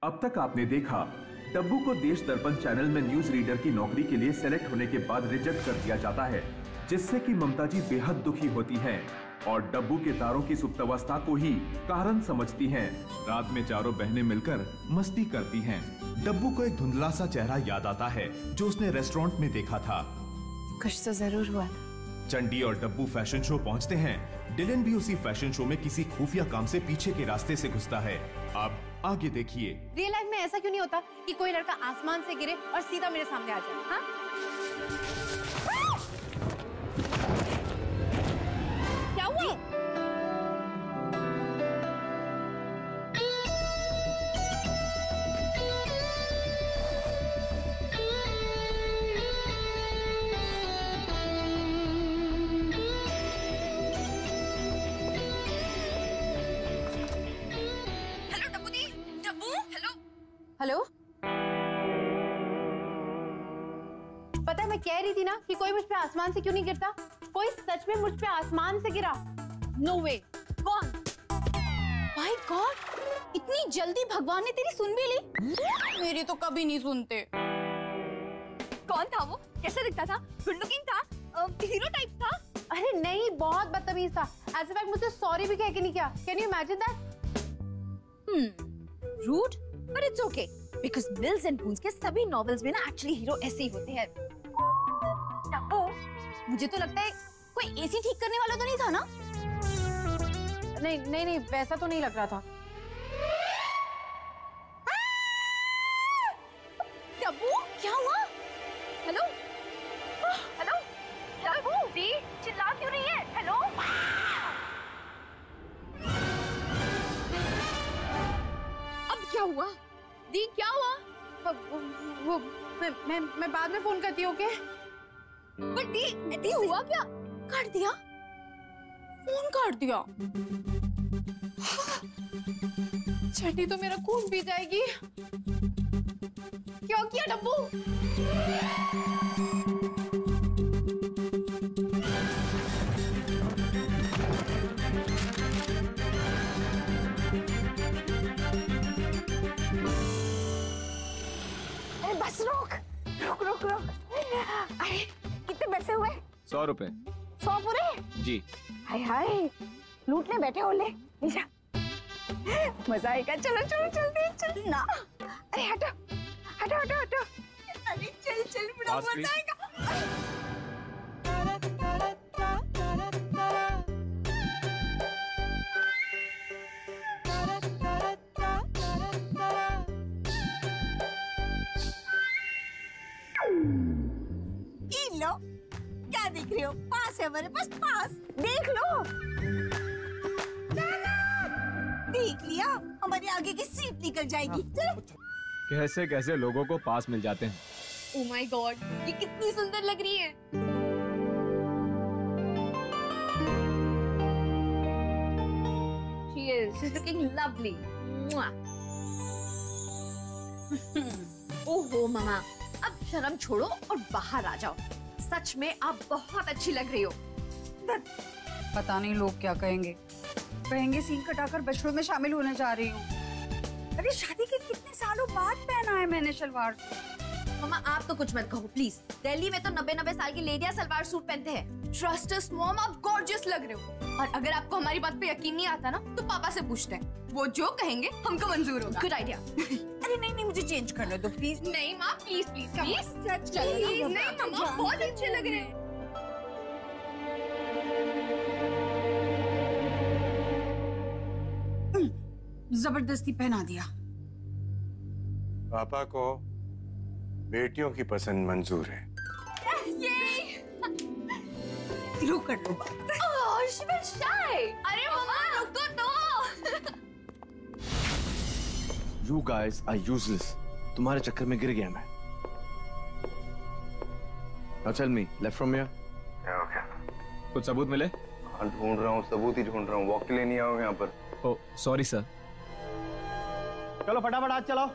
अब तक आपने देखा डब्बू को देश दर्पण चैनल में न्यूज रीडर की नौकरी के लिए सेलेक्ट होने के बाद रिजेक्ट कर दिया जाता है, जिससे कि ममता जी बेहद दुखी होती हैं और डब्बू के तारों की सुप्तावस्था को ही कारण समझती हैं। रात में चारों बहनें मिलकर मस्ती करती हैं। डब्बू को एक धुंधला सा चेहरा याद आता है जो उसने रेस्टोरेंट में देखा था। कुछ तो जरूर हुआ था। चंडी और डब्बू फैशन शो पहुंचते हैं। डिलन भी उसी फैशन शो में किसी खुफिया काम से पीछे के रास्ते से घुसता है। अब आगे देखिए। रियल लाइफ में ऐसा क्यों नहीं होता कि कोई लड़का आसमान से गिरे और सीधा मेरे सामने आ जाए? हाँ? क्या हुआ? हेलो, पता है मैं कह रही थी ना कि कोई मुझ पे आसमान से क्यों नहीं गिरता? कोई सच में मुझ पे आसमान से गिरा। नो वे। कौन? माय गॉड, इतनी जल्दी भगवान ने तेरी सुन भी ली? मेरी तो कभी नहीं सुनते। कौन था वो? कैसे दिखता था? गुड लुकिंग था? हीरो टाइप था? अरे नहीं, बहुत बदतमीज था। एज अ फैक्ट मुझे सॉरी भी कह के नहीं किया। Can you imagine that? Rude but it's okay because Mills and Boons के सभी नॉवेल्स में ना एक्चुअली हीरो ऐसे ही होते हैं। डब्बू, मुझे तो लगता है कोई एसी ठीक करने वाला तो नहीं था ना? नहीं नहीं नहीं, वैसा तो नहीं लग रहा था। डब्बू, क्या हुआ? हेलो हेलो डब्बू, दी चिल्ला क्यों रही है? हेलो, अब क्या हुआ? दी क्या हुआ? वो मैं बाद में फोन करती हूँ। ओके? बट दी हुआ क्या? काट दिया? फोन काट दिया? छठी तो मेरा खून पी जाएगी। क्या किया डब्बू? बस रोक रोक रोक रोक। अरे कितने पैसे हुए? 100 रुपए। 100 पूरे? जी। हाय हाय, लूटने बैठे हो। ले जा, मजा आएगा। चलो चलो जल्दी चल ना। अरे हटो हटो हटो हटो। अरे चल चल, बड़ा मजा आएगा। लो, क्या देख रहे हो? पास है हमारे पास, पास देख लो। देख लिया, हमारे आगे की सीट निकल जाएगी। कैसे कैसे लोगों को पास मिल जाते हैं। ओह माय गॉड, ये कितनी सुंदर लग रही है। She's looking lovely. ओहो मामा, अब शर्म छोड़ो और बाहर आ जाओ। सच में आप बहुत अच्छी लग रही हो। पता नहीं लोग क्या कहेंगे। कहेंगे सीन कटाकर बछड़ों में शामिल होने जा रही हूँ। अरे शादी के कितने सालों बाद पहना है मैंने सलवार सूट। मामा आप तो कुछ मत कहो प्लीज। दिल्ली में तो 90-90 साल की लेडियां सलवार सूट पहनते हैं। ट्रस्ट अस मॉम, आप गॉर्जियस लग रहे हो। और अगर आपको हमारी बात पे यकीन नहीं आता ना तो पापा से पूछते हैं, वो जो कहेंगे हमको मंजूर होगा। Good idea. अरे नहीं नहीं, मुझे चेंज करने दो प्लीज। नहीं माँ, प्लीज प्लीज प्लीज। प्लीज नहीं मामा, बहुत अच्छे लग रहे हैं। जबरदस्ती पहना दिया। पापा को बेटियों की पसंद मंजूर है। लो कर लो बात। अरे मामा रुक तो। You guys are useless. तुम्हारे चक्कर में गिर गया मैं। Now tell me, left from here? Okay. कुछ सबूत मिले? हाँ ढूंढ रहा हूँ, सबूत ही ढूंढ रहा हूँ। वॉक के लिए नहीं आओगे यहाँ पर? Oh sorry sir. चलो फटाफट आज चलाओ।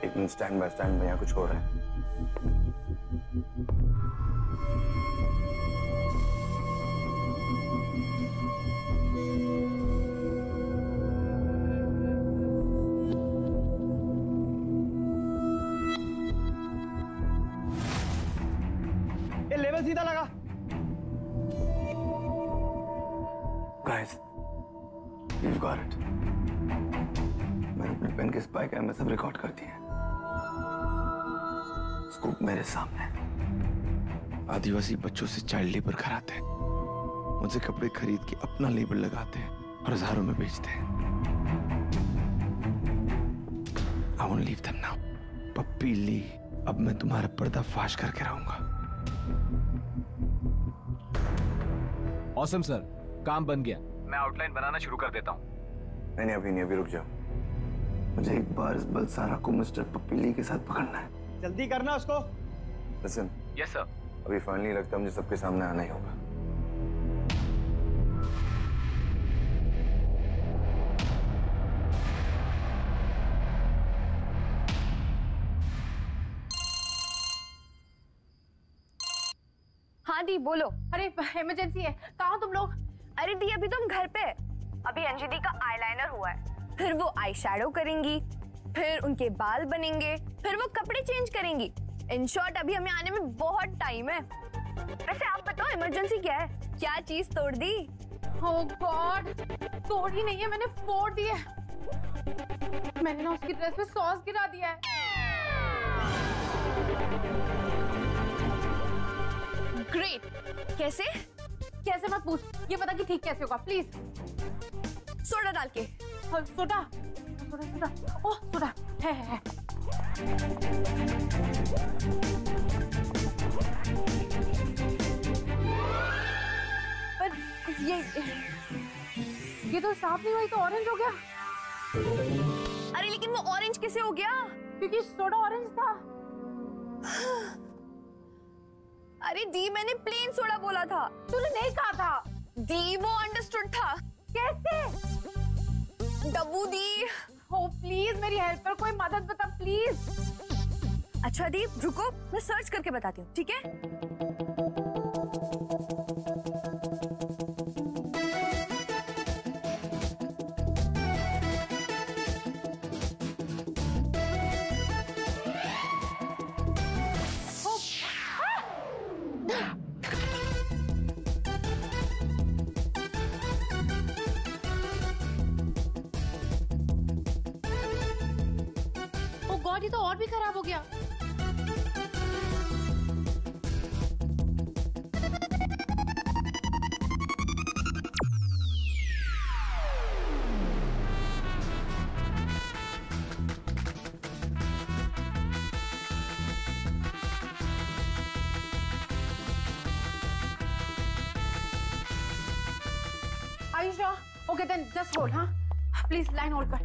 एक मिनट, स्टैंड बाय, यहाँ कुछ हो रहा है। You've got it. मैंने अपने पेन के स्पाई कैम में सब रिकॉर्ड कर दिए। स्कूप मेरे सामने। आदिवासी बच्चों से चाइल्ड लेबर कराते हैं, उनसे कपड़े खरीद के अपना लेबल लगाते हैं और हजारों में बेचते हैं। I won't leave them now. पप्पी ली, अब मैं तुम्हारा पर्दा फाश करके रहूंगा। ऑसम सर, काम बन गया। मैं आउटलाइन बनाना शुरू कर देता हूँ। नहीं अभी नहीं, अभी रुक जाओ। मुझे एक बार इस बलसारा को मिस्टर पप्पी ली के साथ पकड़ना है। जल्दी करना उसको। लिसन। Yes sir. अभी फाइनली लगता है मुझे सबके सामने आना ही होगा। हाँ दी बोलो। अरे इमरजेंसी है, कहाँ हो तुम लोग? अरे दी अभी तुम घर पे। अभी अंजलि का आईलाइनर हुआ है, फिर वो आई शैडो करेंगी, फिर उनके बाल बनेंगे, फिर वो कपड़े चेंज करेंगी। इन शॉर्ट अभी हमें आने में बहुत टाइम है। वैसे आप बताओ इमरजेंसी क्या है? क्या चीज तोड़ दी? ओह गॉड, तोड़ी नहीं है, मैंने फोड़ दी है। मैंने ना उसकी ड्रेस में सॉस गिरा दिया है। ग्रेट। कैसे? कैसे मत पूछ, ये पता कि ठीक कैसे होगा प्लीज। सोडा डाल के। सोडा सोडा सोडा, ओह सोडा है। पर ये तो साफ नहीं हुआ, तो ऑरेंज हो गया। अरे लेकिन वो ऑरेंज कैसे हो गया? क्योंकि सोडा ऑरेंज था। अरे दी मैंने प्लेन सोडा बोला था। तूने नहीं कहा था। दी वो अंडरस्टूड था। कैसे? डब्बू दी। ओ प्लीज मेरी हेल्प कर, कोई मदद बता प्लीज। अच्छा दी रुको, मैं सर्च करके बताती हूँ, ठीक है? ये तो और भी खराब हो गया। Ayusha, okay then just hold. हाँ प्लीज लाइन होल्ड कर।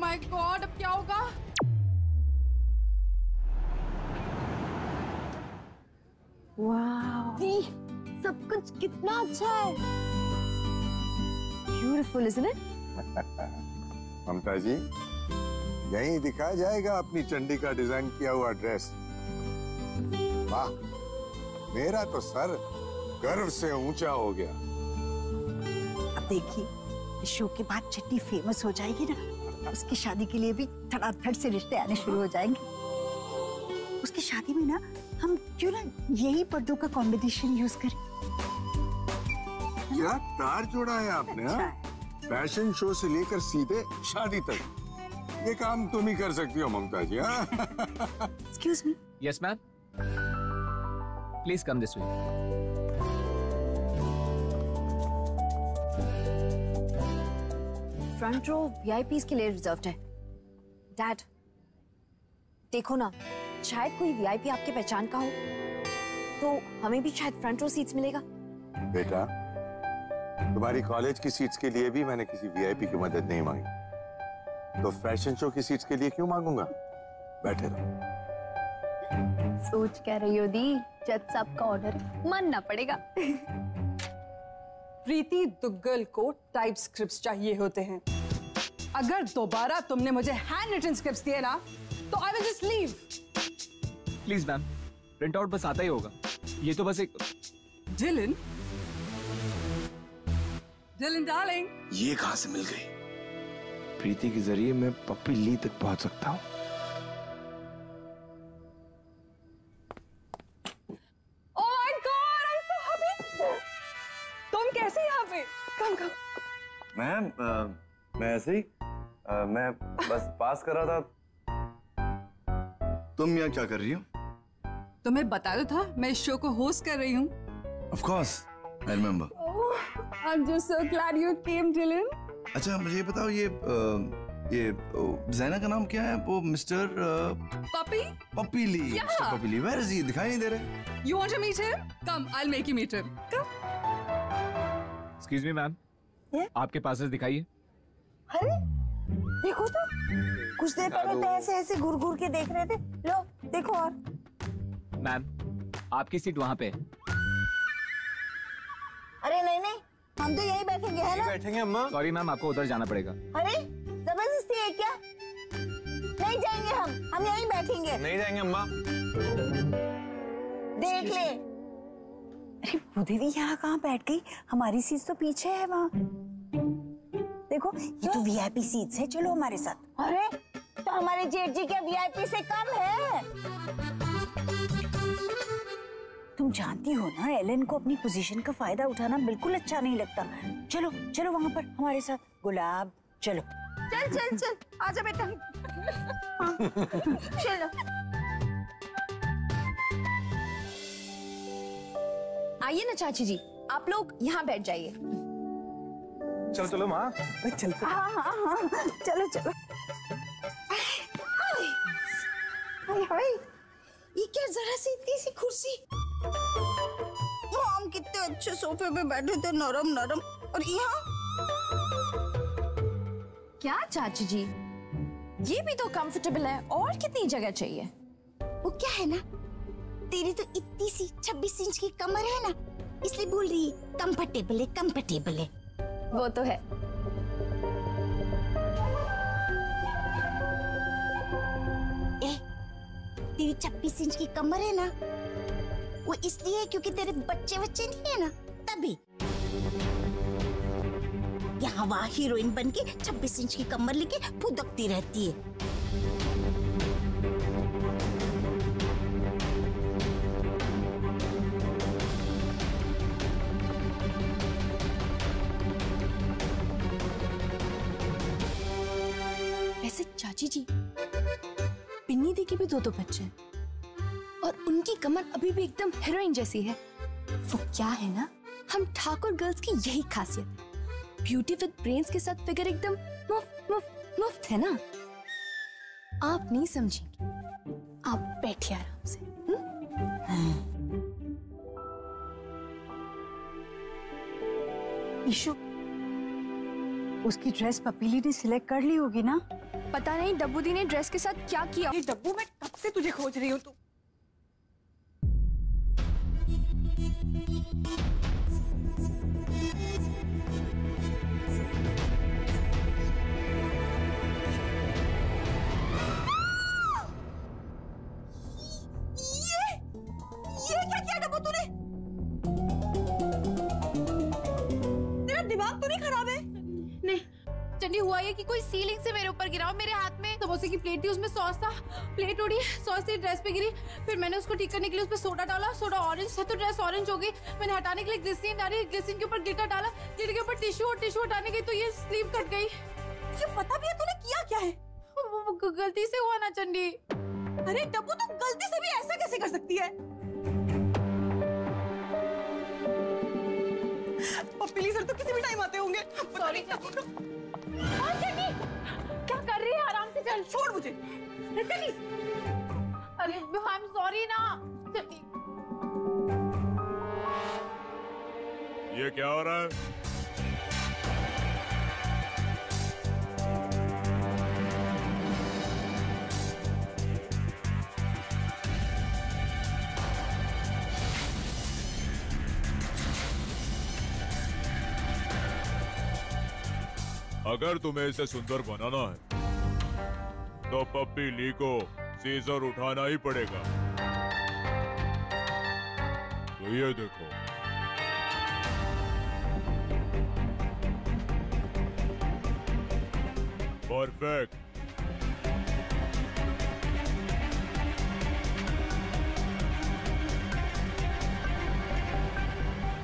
माय गॉड, अब क्या होगा? वाव, दी सब कुछ कितना अच्छा है। Beautiful isn't it? Mamta ji, यहीं दिखाया जाएगा अपनी चंडी का डिजाइन किया हुआ ड्रेस। वाह, मेरा तो सर गर्व से ऊंचा हो गया। अब देखिए, शो के बाद चट्टी फेमस हो जाएगी ना, उसकी शादी के लिए भी धड़ाधड़ से रिश्ते आने शुरू हो जाएंगे। उसकी शादी में ना हम क्यों ना यही पर्दों का कॉम्बिनेशन यूज करें? क्या तार जोड़ा है आपने? अच्छा। फैशन शो से लेकर सीधे शादी तक ये काम तुम ही कर सकती हो Mamta ji. Excuse me. Yes ma'am, please come this way. Front row VIPs के लिए रिजर्व्ड है। डैड देखो ना, शायद कोई वीआईपी आपके पहचान का हो, तो हमें भी शायद फ्रंट रो सीट्स मिलेगा। बेटा, तुम्हारी कॉलेज की सीट्स के लिए भी मैंने किसी वीआईपी की मदद नहीं मांगी, तो फैशन शो की सीट्स के लिए क्यों मांगूंगा? बैठे रहो। सोच क्या रही हो दी? जज साहब का ऑर्डर मानना पड़ेगा। प्रीति दुग्गल को टाइप स्क्रिप्ट्स चाहिए होते हैं। अगर दोबारा तुमने मुझे हैंड रिटन स्क्रिप्ट्स दिए ना, तो I will just leave. Please ma'am, print out बस आता ही होगा, ये तो बस एक। डिलन, डिलन डार्लिंग, ये कहां से मिल गई? प्रीति के जरिए मैं पप्पी ली तक पहुंच सकता हूं। मैम मैं ऐसे ही मैं बस पास कर रहा था। तुम यहाँ क्या कर रही हो? तुम्हें बताया था मैं इस शो को होस्ट कर रही हूँ। Of course, I remember. I'm just so glad you came, Dylan. अच्छा मुझे ये बताओ ये ज़ैना का नाम क्या है? वो mister Puppy? Puppy Lee. Yeah. Mister Puppy Lee. Where is he? दिखाई नहीं दे रहे। You want to meet him? Come, I'll make you meet him. Come. Excuse me ma'am, आपके पासेस दिखाइए। अरे देखो तो, कुछ देर पहले तो ऐसे घूर घूर के देख रहे थे। लो देखो। और मैम आपकी सीट वहाँ पे। अरे नहीं नहीं, हम तो यहीं बैठेंगे, है ना? बैठेंगे अम्मा। सॉरी मैम, आपको उधर जाना पड़ेगा। अरे जबरदस्ती है क्या? नहीं जाएंगे हम यहीं बैठेंगे। नहीं जाएंगे अम्मा। देख ले। अरे वो दीदी यहाँ कहाँ बैठ गई? हमारी सीट तो पीछे है वहाँ। देखो ये तो वीआईपी सीट्स है, चलो हमारे साथ। अरे तो हमारे जेठ जी क्या वीआईपी से कम है? तुम जानती हो ना, एलन को अपनी पोजीशन का फायदा उठाना बिल्कुल अच्छा नहीं लगता। चलो चलो वहाँ पर हमारे साथ। गुलाब चलो। चल चल चल, आजा बेटा। हाँ, चलो। आइए ना चाची जी, आप लोग यहाँ बैठ जाइए। चलो चलो माँ। चल। हाँ चलो चलो। हाय ये क्या जरा सी इतनी सी कुर्सी? हम कितने अच्छे सोफे पे बैठे थे, नरम नरम, और यहाँ क्या चाची जी, ये भी तो कंफर्टेबल है, और कितनी जगह चाहिए? वो क्या है ना, तेरी तो इतनी सी 26 इंच की कमर है ना, इसलिए बोल रही है कंफर्टेबल है, कंफर्टेबल है। वो तो है। तेरी 26 इंच की कमर है ना, वो इसलिए क्योंकि तेरे बच्चे नहीं है ना, तभी। यहाँ वहाँ हीरोइन बन के 26 इंच की कमर लेके फुदकती रहती है। वैसे चाची जी, पिन्नी दी के भी 2 बच्चे हैं, और उनकी कमर अभी भी एकदम हीरोइन जैसी है। वो क्या है ना, हम ठाकुर गर्ल्स की यही खासियत है, ब्यूटी विद ब्रेन्स के साथ फिगर एकदम मुफ्त है ना। आप नहीं समझेंगे, आप बैठिए आराम से। ईशु, उसकी ड्रेस पपीली ने सिलेक्ट कर ली होगी ना? पता नहीं डब्बू दी ने ड्रेस के साथ क्या किया। ये डब्बू, मैं कब से तुझे खोज रही हूँ। तू ये क्या किया डब्बू तूने? तेरा दिमाग तो नहीं खराब है? नहीं चंडी, हुआ ये कि कोई सीलिंग से मेरे ऊपर गिरा और मेरे हाथ में समोसे की प्लेट थी, उसमें सॉस था, प्लेट उड़ी, सॉस थी, ड्रेस पे गिरी। फिर मैंने उसको ठीक करने के लिए उसमें सोडा डाला, सोडा ऑरेंज था तो ड्रेस ऑरेंज हो गई। मैंने हटाने के लिए ग्लिसरीन डाली, ग्लिसरीन के ऊपर ग्लिटर डाला, ग्लिटर के ऊपर टिश्यू, और टिश्यू हटाने गई तो ये स्लीव कट गई। ये पता भी है तूने किया क्या है? गलती से हुआ ना चंडी। अरे डब्बू, तू गलती से भी ऐसा कैसे कर सकती है? पपीली सर तो किसी भी टाइम आते होंगे। सॉरी क्या कर रही है? आराम से चल। छोड़ मुझे। अरे आई एम सॉरी ना। ये क्या हो रहा है? अगर तुम्हें इसे सुंदर बनाना है तो पप्पी ली को सीजर उठाना ही पड़ेगा। तो ये देखो, परफेक्ट।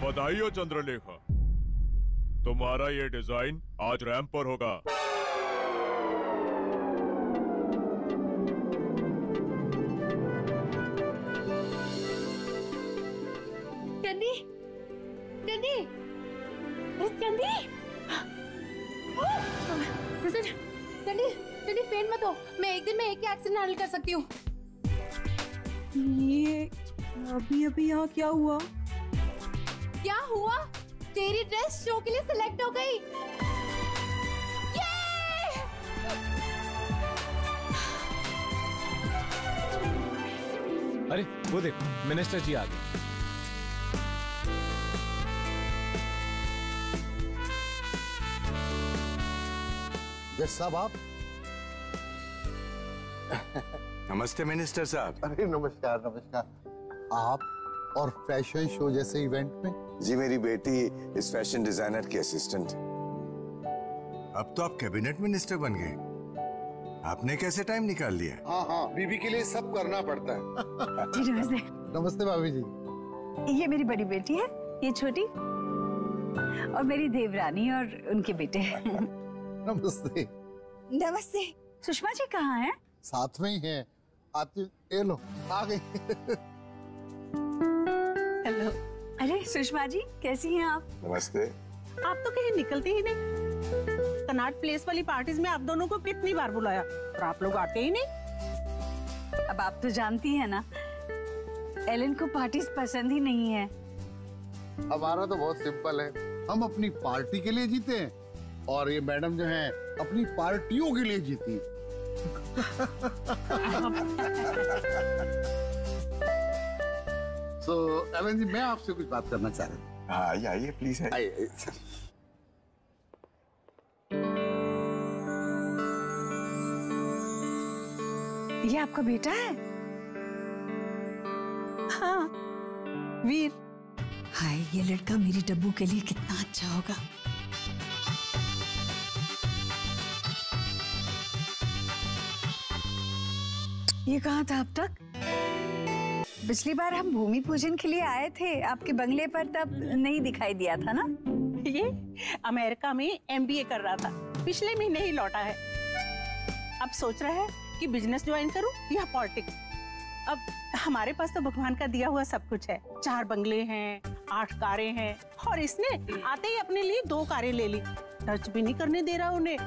बधाई हो चंद्रलेखा, तुम्हारा ये डिजाइन आज रैंप पर होगा। चंदी, चंदी, चंदी, चंदी, चंदी फेंट मत हो। मैं एक दिन में एक ही एक्सीडेंट हैंडल कर सकती हूँ। ये अभी यहाँ क्या हुआ? क्या हुआ? तेरी ड्रेस शो के लिए सिलेक्ट हो गई। अरे वो देख, मिनिस्टर जी आ गए। यस साहब, आप? नमस्ते मिनिस्टर साहब। अरे नमस्कार नमस्कार। आप और फैशन शो जैसे इवेंट में? जी, मेरी बेटी इस फैशन डिजाइनर की असिस्टेंट है। अब तो आप कैबिनेट मिनिस्टर बन गए। आपने कैसे टाइम निकाल लिया? हाँ, बीबी के लिए सब करना पड़ता है। जी नमस्ते। नमस्ते भाभी जी। ये मेरी बड़ी बेटी है, ये छोटी, और मेरी देवरानी और उनके बेटे। नमस्ते। नमस्ते। सुषमा जी कहाँ हैं? साथ में ही हैं। आती, ये लो, आ गई। हेलो। अरे सुषमा जी, कैसी हैं आप? नमस्ते। आप तो कहीं निकलते ही नहीं। कनाट प्लेस वाली पार्टीज में आप दोनों को कितनी बार बुलाया और आप लोग आते ही नहीं। अब आप तो जानती हैं ना, एलन को पार्टीज पसंद ही नहीं है। हमारा तो बहुत सिंपल है, हम अपनी पार्टी के लिए जीते हैं और ये मैडम जो हैं अपनी पार्टियों के लिए जीती। तो एलन जी, मैं आपसे कुछ बात करना चाह रहा हूँ। हाँ, आइए प्लीज। आइए। ये आपका बेटा है? हाँ, वीर। हाय, ये लड़का मेरी डब्बू के लिए कितना अच्छा होगा। ये कहाँ था अब तक? पिछली बार हम भूमि पूजन के लिए आए थे आपके बंगले पर, तब नहीं दिखाई दिया था ना? ये अमेरिका में MBA कर रहा था, पिछले महीने ही लौटा है। अब सोच रहा है कि बिजनेस ज्वाइन करूं या पॉलिटिक्स। अब हमारे पास तो भगवान का दिया हुआ सब कुछ है। 4 बंगले हैं, 8 कारें हैं, और इसने आते ही अपने लिए 2 कारें ले ली। टच भी नहीं करने दे रहा उन्हें।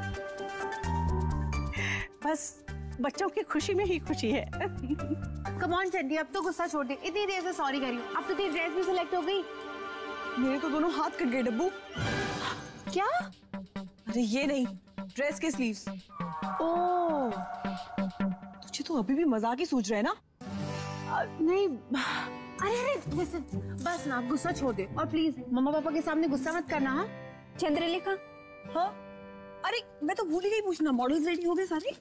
बस बच्चों की खुशी में ही खुशी है। कम ऑन चंडी, अब तो गुस्सा छोड़ दे। इतनी देर से सॉरी कर रही हूँ। अब तो तेरी ड्रेस भी सिलेक्ट हो गई। मेरे तो दोनों हाथ कट गए डब्बू। क्या? अरे ये नहीं, ड्रेस के स्लीव्स। ओह, तुझे तो अभी भी मजाक ही सूझ रहा है ना? नहीं, अरे लिसन, बस ना गुस्सा छोड़ दे, और प्लीज मम्मा पापा के सामने गुस्सा मत करना। हाँ चंद्रलेखा। हाँ, अरे मैं तो भूल ही गई पूछना, मॉडल्स रेडी हो गए सारे?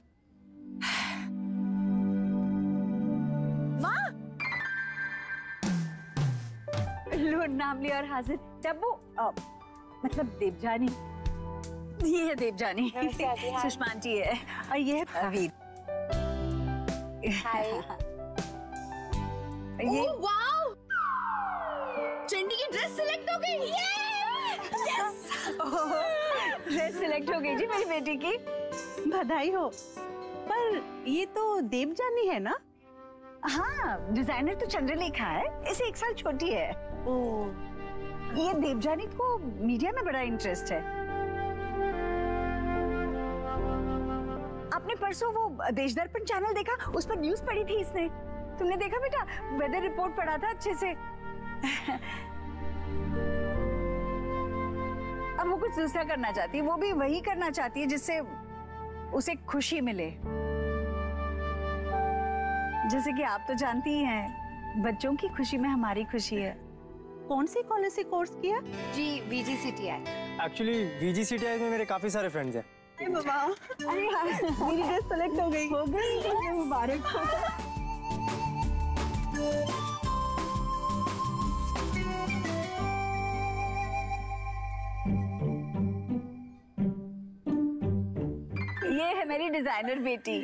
माँ, लूट नाम लिया और हाजिर। डब्बू, मतलब देवजानी। ये है देवजानी। सुषमा जी है, और ये है वीर। हाय। ये वाओ, चंडी की ड्रेस सिलेक्ट हो गई। ड्रेस सिलेक्ट हो गई जी मेरी बेटी की। बधाई हो। पर ये तो देवजानी है ना? हाँ, डिजाइनर तो चंद्रलेखा है, इसे 1 साल छोटी है। ओह, ये देवजानी को मीडिया में बड़ा इंटरेस्ट है। आपने परसों वो देश दर्पण चैनल देखा? उस पर न्यूज पढ़ी थी इसने। तुमने देखा बेटा? वेदर रिपोर्ट पढ़ा था अच्छे से। अब वो कुछ दूसरा करना चाहती है, वो भी वही करना चाहती है जिससे उसे खुशी मिले। जैसे कि आप तो जानती ही हैं, बच्चों की खुशी में हमारी खुशी है। कौन सी कॉलेज से कोर्स किया? जी VGCTI। एक्चुअली VGCTI में मेरे काफी सारे फ्रेंड्स हैं। अरे हाँ, मेरी ड्रेस सेलेक्ट हो गई। मुबारक हो। ये है मेरी डिजाइनर बेटी।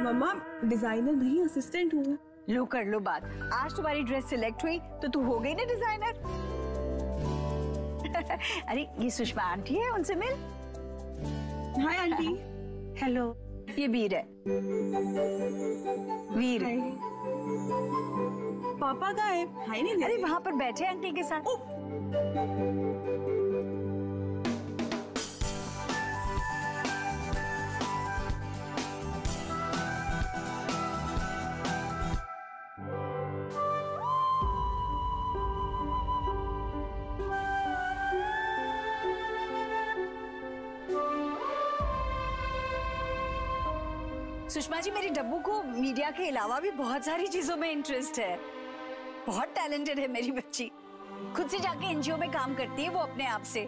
मम्मा, डिजाइनर नहीं, असिस्टेंट हूँ। लो कर लो बात। आज तुम्हारी ड्रेस सिलेक्ट हुई तो तू हो गई ना डिजाइनर। अरे ये सुषमा आंटी है, उनसे मिल। Hi aunty. हेलो। ये वीर है। वीर। पापा का है? हाय नहीं। अरे वहां पर बैठे अंकल के साथ। सुषमा जी, मेरी डब्बू को मीडिया के अलावा भी बहुत सारी चीजों में इंटरेस्ट है। बहुत टैलेंटेड है मेरी बच्ची। खुद से जाके एनजीओ में काम करती है वो अपने आप से।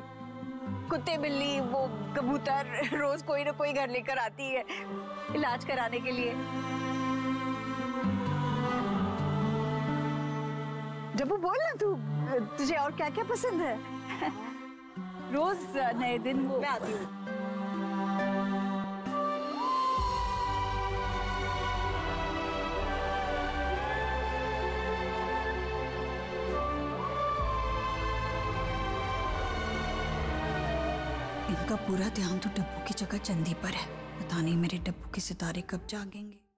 कुत्ते बिल्ली वो कबूतर रोज कोई ना कोई घर लेकर आती है इलाज कराने के लिए। डब्बू बोल ना, तू तुझे और क्या क्या पसंद है? रोज नए दिन वो मैं आती हूँ। इनका पूरा ध्यान तो डब्बू की जगह चंदी पर है। पता नहीं मेरे डब्बू के सितारे कब जागेंगे।